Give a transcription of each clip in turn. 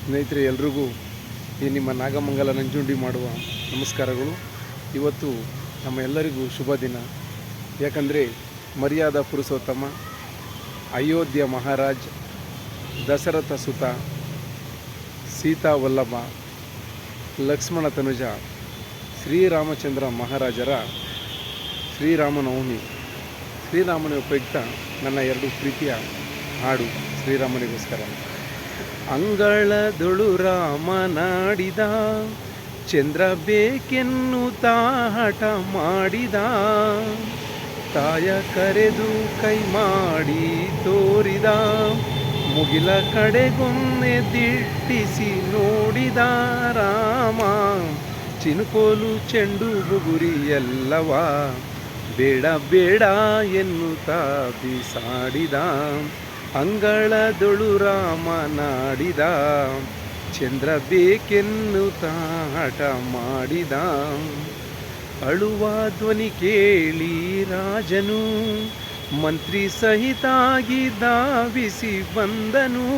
ಸ್ನೇಹಿತರೆ, ಎಲ್ರಿಗೂ ಈ ನಿಮ್ಮ ನಾಗಮಂಗಲ ನಂಜುಂಡಿ ಮಾಡುವ ನಮಸ್ಕಾರಗಳು. ಇವತ್ತು ನಮ್ಮ ಎಲ್ಲರಿಗೂ ಶುಭ ದಿನ. ಯಾಕಂದರೆ ಮರ್ಯಾದಾ ಪುರುಷೋತ್ತಮ, ಅಯೋಧ್ಯ ಮಹಾರಾಜ್, ದಶರಥ ಸುತ, ಸೀತಾ ವಲ್ಲಭ, ಲಕ್ಷ್ಮಣ ತನುಜ, ಶ್ರೀರಾಮಚಂದ್ರ ಮಹಾರಾಜರ ಶ್ರೀರಾಮನವಮಿ. ಶ್ರೀರಾಮನ ಉಪಯುಕ್ತ ನನ್ನ ಎರಡು ಪ್ರೀತಿಯ ಹಾಡು ಶ್ರೀರಾಮನಿಗೋಸ್ಕರ. ಅಂಗಳದೊಳು ರಾಮನಾಡಿದ, ಚಂದ್ರ ಬೇಕೆನ್ನುತ್ತಾ ಹಠ ಮಾಡಿದ, ತಾಯ ಕರೆದು ಕೈ ಮಾಡಿ ತೋರಿದ, ಮುಗಿಲ ಕಡೆಗೊಮ್ಮೆ ದಿಟ್ಟಿಸಿ ನೋಡಿದ ರಾಮ, ಚಿನುಕೋಲು ಚೆಂಡು ಬುಗುರಿ ಎಲ್ಲವ ಬೇಡ ಬೇಡ ಎನ್ನುತ್ತಾ ಬಿಸಾಡಿದ. ಅಂಗಳದೊಳು ರಾಮನಾಡಿದ, ಚಂದ್ರ ಬೇಕೆನ್ನುತ್ತಾ ಹಠ ಮಾಡಿದ. ಅಳುವ ಧ್ವನಿ ಕೇಳಿ ರಾಜನು ಮಂತ್ರಿ ಸಹಿತಾಗಿ ಧಾವಿಸಿ ಬಂದನು,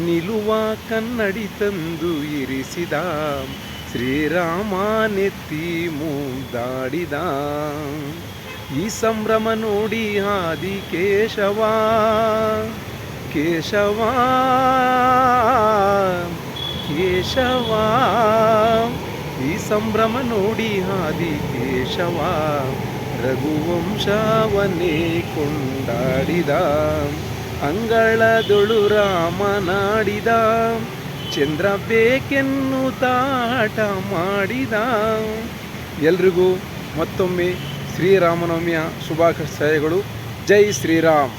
ನಿಲುವ ಕನ್ನಡಿ ತಂದು ಇರಿಸಿದ, ಶ್ರೀರಾಮ ನೆತ್ತಿ ಮುದ್ದಾಡಿದ. ಈ ಸಂಭ್ರಮ ನೋಡಿ ಆದಿ ಕೇಶವ ಕೇಶವ ಕೇಶವ, ಈ ಸಂಭ್ರಮ ನೋಡಿ ಆದಿ ಕೇಶವ, ರಘುವಂಶವನ್ನೇ ಕೊಂಡಾಡಿದ. ಅಂಗಳದೊಳು ರಾಮನಾಡಿದ, ಚಂದ್ರ ಬೇಕೆನ್ನುತ್ತಾ ಹಠ ಮಾಡಿದ. ಎಲ್ರಿಗೂ ಮತ್ತೊಮ್ಮೆ ಶ್ರೀರಾಮನವಮಿಯ ಶುಭಾಶಯಗಳು. ಜೈ ಶ್ರೀರಾಮ್.